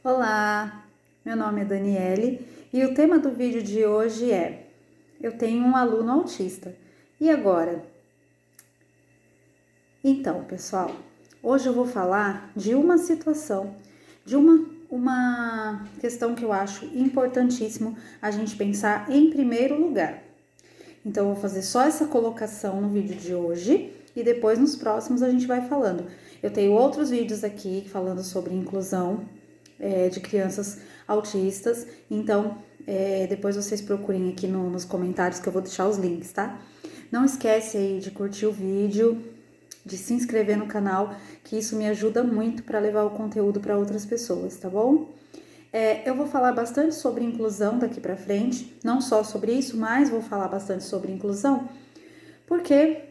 Olá, meu nome é Daniele e o tema do vídeo de hoje é: eu tenho um aluno autista, e agora? Então, pessoal, hoje eu vou falar de uma situação, de uma questão que eu acho importantíssimo a gente pensar em primeiro lugar. Então, eu vou fazer só essa colocação no vídeo de hoje e depois nos próximos a gente vai falando. Eu tenho outros vídeos aqui falando sobre inclusão de crianças autistas, então depois vocês procurem aqui nos comentários que eu vou deixar os links, tá? Não esquece aí de curtir o vídeo, de se inscrever no canal, que isso me ajuda muito para levar o conteúdo para outras pessoas, tá bom? Eu vou falar bastante sobre inclusão daqui para frente, não só sobre isso, mas vou falar bastante sobre inclusão, porque,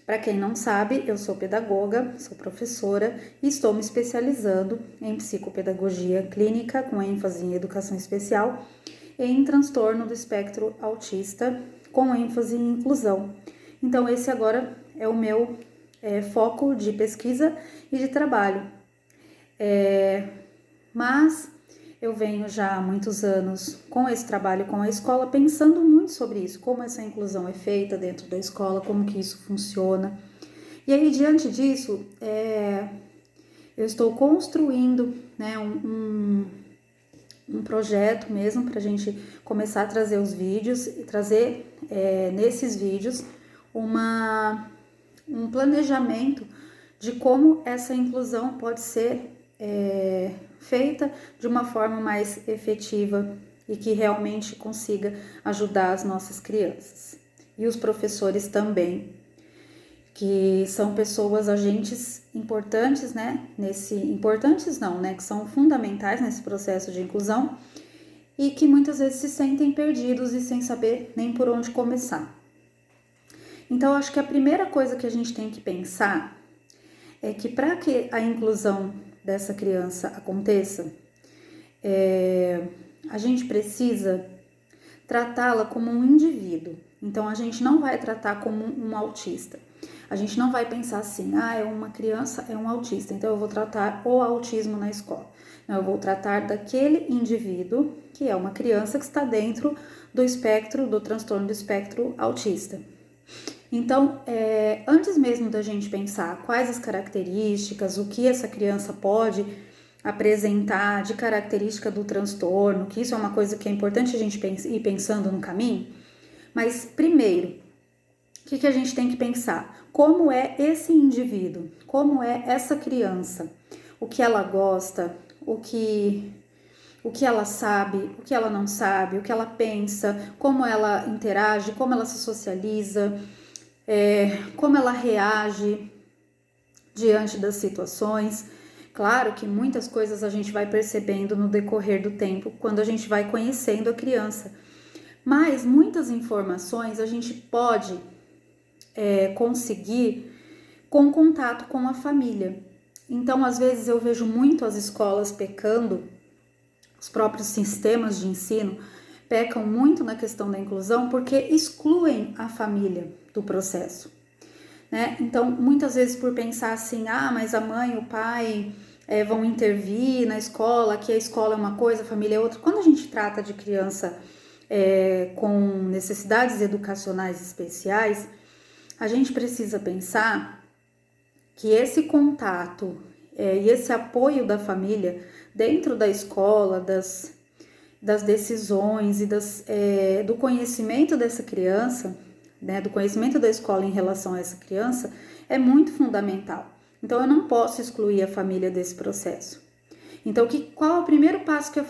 para quem não sabe, eu sou pedagoga, sou professora e estou me especializando em psicopedagogia clínica, com ênfase em educação especial, e em transtorno do espectro autista, com ênfase em inclusão. Então, esse agora é o meu foco de pesquisa e de trabalho. Mas eu venho já há muitos anos com esse trabalho com a escola, pensando muito sobre isso, como essa inclusão é feita dentro da escola, como que isso funciona. E aí, diante disso, eu estou construindo, né, um projeto mesmo para a gente começar a trazer os vídeos e trazer nesses vídeos um planejamento de como essa inclusão pode ser feita de uma forma mais efetiva e que realmente consiga ajudar as nossas crianças. E os professores também, que são pessoas, agentes importantes, né? Importantes não, né? Que são fundamentais nesse processo de inclusão e que muitas vezes se sentem perdidos e sem saber nem por onde começar. Então, acho que a primeira coisa que a gente tem que pensar é que para que a inclusão dessa criança aconteça, a gente precisa tratá-la como um indivíduo. Então, a gente não vai tratar como um autista. A gente não vai pensar assim, é uma criança, é um autista, então eu vou tratar o autismo na escola. Não, eu vou tratar daquele indivíduo que é uma criança que está dentro do espectro, do transtorno do espectro autista. Então, antes mesmo da gente pensar quais as características, o que essa criança pode apresentar de característica do transtorno, que isso é uma coisa que é importante a gente ir pensando no caminho, mas primeiro, o que a gente tem que pensar? Como é esse indivíduo? Como é essa criança? O que ela gosta? O que ela sabe? O que ela não sabe? O que ela pensa? Como ela interage? Como ela se socializa? Como ela reage diante das situações? Claro que muitas coisas a gente vai percebendo no decorrer do tempo, quando a gente vai conhecendo a criança. Mas muitas informações a gente pode conseguir com contato com a família. Então, às vezes eu vejo muito as escolas pecando, os próprios sistemas de ensino pecam muito na questão da inclusão porque excluem a família do processo, né? Então, muitas vezes por pensar assim, mas a mãe, o pai vão intervir na escola, que a escola é uma coisa, a família é outra. Quando a gente trata de criança com necessidades educacionais especiais, a gente precisa pensar que esse contato e esse apoio da família dentro da escola, das decisões e do conhecimento dessa criança, né, do conhecimento da escola em relação a essa criança, é muito fundamental. Então, eu não posso excluir a família desse processo. Então, qual é o primeiro passo que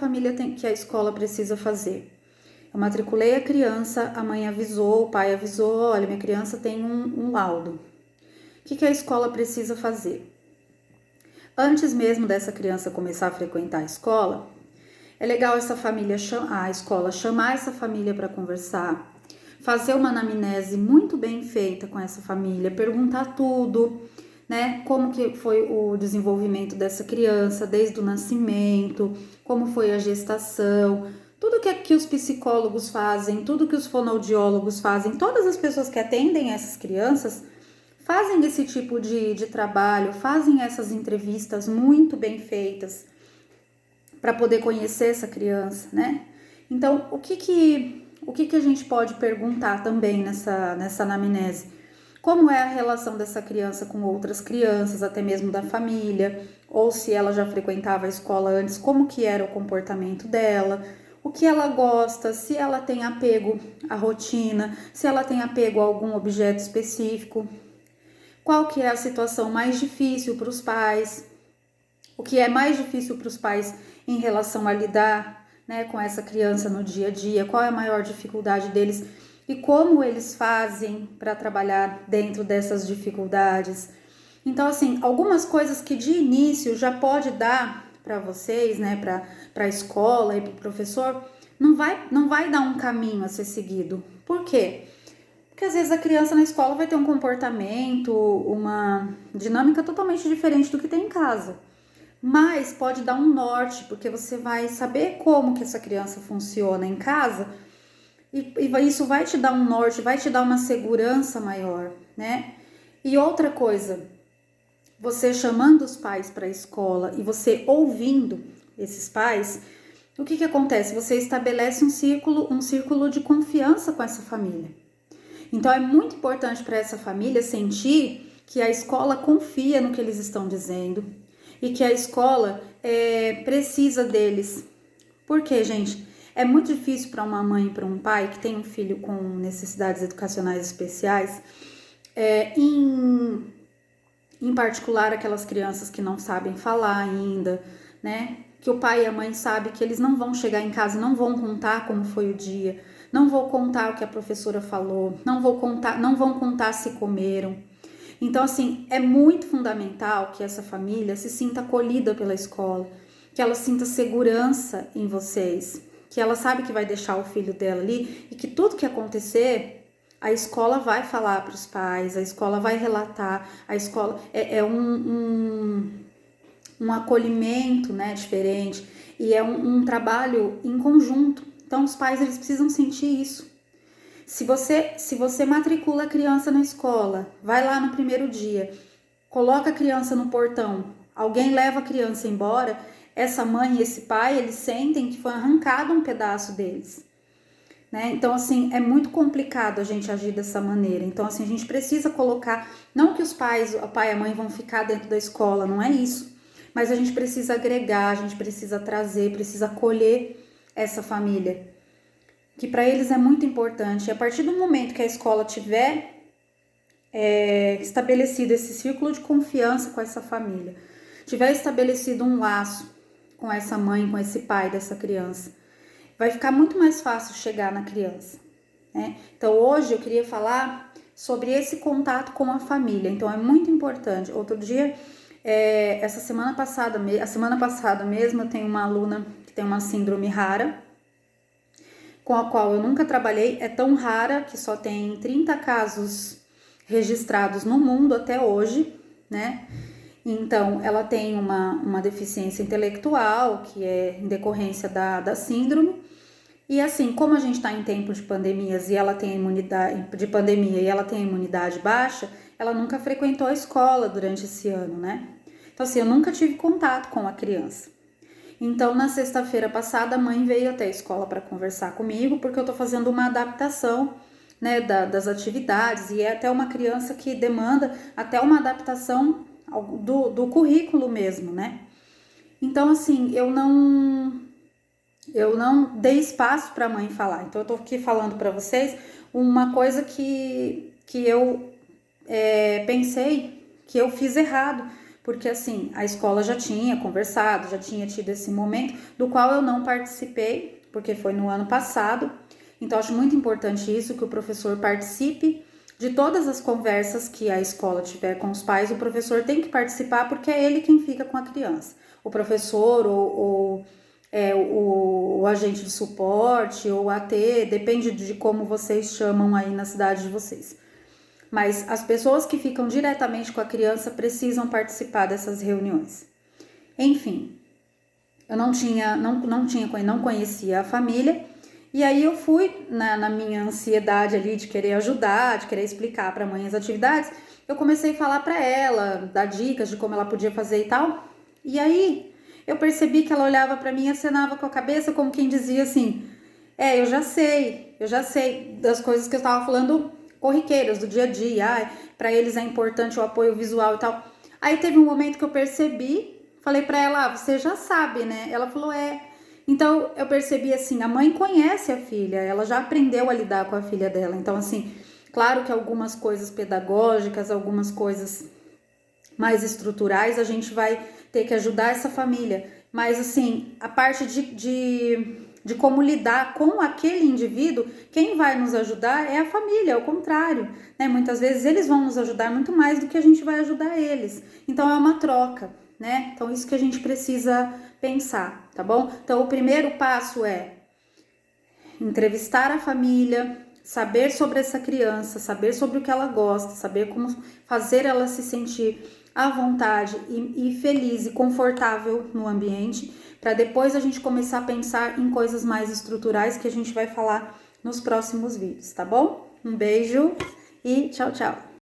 que a escola precisa fazer? Eu matriculei a criança, a mãe avisou, o pai avisou, olha, minha criança tem um laudo. O que a escola precisa fazer? Antes mesmo dessa criança começar a frequentar a escola, é legal a escola chamar essa família para conversar, fazer uma anamnese muito bem feita com essa família, perguntar tudo, né? Como que foi o desenvolvimento dessa criança desde o nascimento, como foi a gestação, tudo que os psicólogos fazem, tudo que os fonoaudiólogos fazem, todas as pessoas que atendem essas crianças fazem esse tipo de trabalho, fazem essas entrevistas muito bem feitas para poder conhecer essa criança, né? Então, o que a gente pode perguntar também nessa anamnese? Como é a relação dessa criança com outras crianças, até mesmo da família, ou se ela já frequentava a escola antes, como que era o comportamento dela, o que ela gosta, se ela tem apego à rotina, se ela tem apego a algum objeto específico, qual que é a situação mais difícil para os pais, o que é mais difícil para os pais em relação a lidar, né, com essa criança no dia a dia, qual é a maior dificuldade deles e como eles fazem para trabalhar dentro dessas dificuldades. Então, assim, algumas coisas que de início já pode dar para vocês, né, para a escola e para o professor, não vai dar um caminho a ser seguido. Por quê? Porque às vezes a criança na escola vai ter um comportamento, uma dinâmica totalmente diferente do que tem em casa. Mas pode dar um norte, porque você vai saber como que essa criança funciona em casa e isso vai te dar um norte, vai te dar uma segurança maior, né? E outra coisa, você chamando os pais para a escola e você ouvindo esses pais, o que acontece? Você estabelece um círculo de confiança com essa família. Então é muito importante para essa família sentir que a escola confia no que eles estão dizendo e que a escola precisa deles. Por quê, gente? É muito difícil para uma mãe e para um pai que tem um filho com necessidades educacionais especiais, em particular aquelas crianças que não sabem falar ainda, né? Que o pai e a mãe sabem que eles não vão chegar em casa, não vão contar como foi o dia, não vão contar o que a professora falou, não vão contar se comeram. Então, assim, é muito fundamental que essa família se sinta acolhida pela escola, que ela sinta segurança em vocês, que ela sabe que vai deixar o filho dela ali e que tudo que acontecer, a escola vai falar para os pais, a escola vai relatar, a escola é um acolhimento, né, diferente, e é um trabalho em conjunto. Então, os pais, eles precisam sentir isso. Se você matricula a criança na escola, vai lá no primeiro dia, coloca a criança no portão, alguém leva a criança embora, essa mãe e esse pai, eles sentem que foi arrancado um pedaço deles, né? Então, assim, é muito complicado a gente agir dessa maneira. Então, assim, a gente precisa colocar, não que o pai e a mãe vão ficar dentro da escola, não é isso, mas a gente precisa agregar, a gente precisa trazer, precisa acolher essa família, que para eles é muito importante. E a partir do momento que a escola tiver estabelecido esse círculo de confiança com essa família, tiver estabelecido um laço com essa mãe, com esse pai dessa criança, vai ficar muito mais fácil chegar na criança, né? Então, hoje eu queria falar sobre esse contato com a família. Então, é muito importante. Outro dia, a semana passada mesmo, eu tenho uma aluna que tem uma síndrome rara, com a qual eu nunca trabalhei, é tão rara que só tem 30 casos registrados no mundo até hoje, né? Então, ela tem uma deficiência intelectual, que é em decorrência da síndrome. E assim, como a gente está em tempo de pandemias e ela tem de pandemia e ela tem imunidade baixa, ela nunca frequentou a escola durante esse ano, né? Então, assim, eu nunca tive contato com a criança. Então, na sexta-feira passada, a mãe veio até a escola para conversar comigo, porque eu estou fazendo uma adaptação, né, das atividades, e é até uma criança que demanda até uma adaptação do currículo mesmo, né? Então, assim, eu não dei espaço para a mãe falar. Então, eu tô aqui falando para vocês uma coisa que eu pensei que eu fiz errado, porque assim, a escola já tinha conversado, já tinha tido esse momento, do qual eu não participei, porque foi no ano passado. Então, acho muito importante isso, que o professor participe de todas as conversas que a escola tiver com os pais. O professor tem que participar, porque é ele quem fica com a criança. O professor ou o agente de suporte ou AT, depende de como vocês chamam aí na cidade de vocês. Mas as pessoas que ficam diretamente com a criança precisam participar dessas reuniões. Enfim, eu não conhecia a família, e aí eu fui na minha ansiedade ali de querer ajudar, de querer explicar para a mãe as atividades, eu comecei a falar para ela, dar dicas de como ela podia fazer e tal. E aí eu percebi que ela olhava para mim e acenava com a cabeça como quem dizia assim, eu já sei das coisas que eu estava falando corriqueiras, do dia a dia, para eles é importante o apoio visual e tal. Aí teve um momento que eu percebi, falei para ela, você já sabe, né? Ela falou, Então eu percebi assim, a mãe conhece a filha, ela já aprendeu a lidar com a filha dela. Então assim, claro que algumas coisas pedagógicas, algumas coisas mais estruturais, a gente vai ter que ajudar essa família. Mas assim, a parte de como lidar com aquele indivíduo, quem vai nos ajudar é a família, é o contrário, né? Muitas vezes eles vão nos ajudar muito mais do que a gente vai ajudar eles. Então é uma troca, né? Então isso que a gente precisa pensar, tá bom? Então o primeiro passo é entrevistar a família, saber sobre essa criança, saber sobre o que ela gosta, saber como fazer ela se sentir à vontade e feliz e confortável no ambiente, para depois a gente começar a pensar em coisas mais estruturais que a gente vai falar nos próximos vídeos, tá bom? Um beijo e tchau, tchau!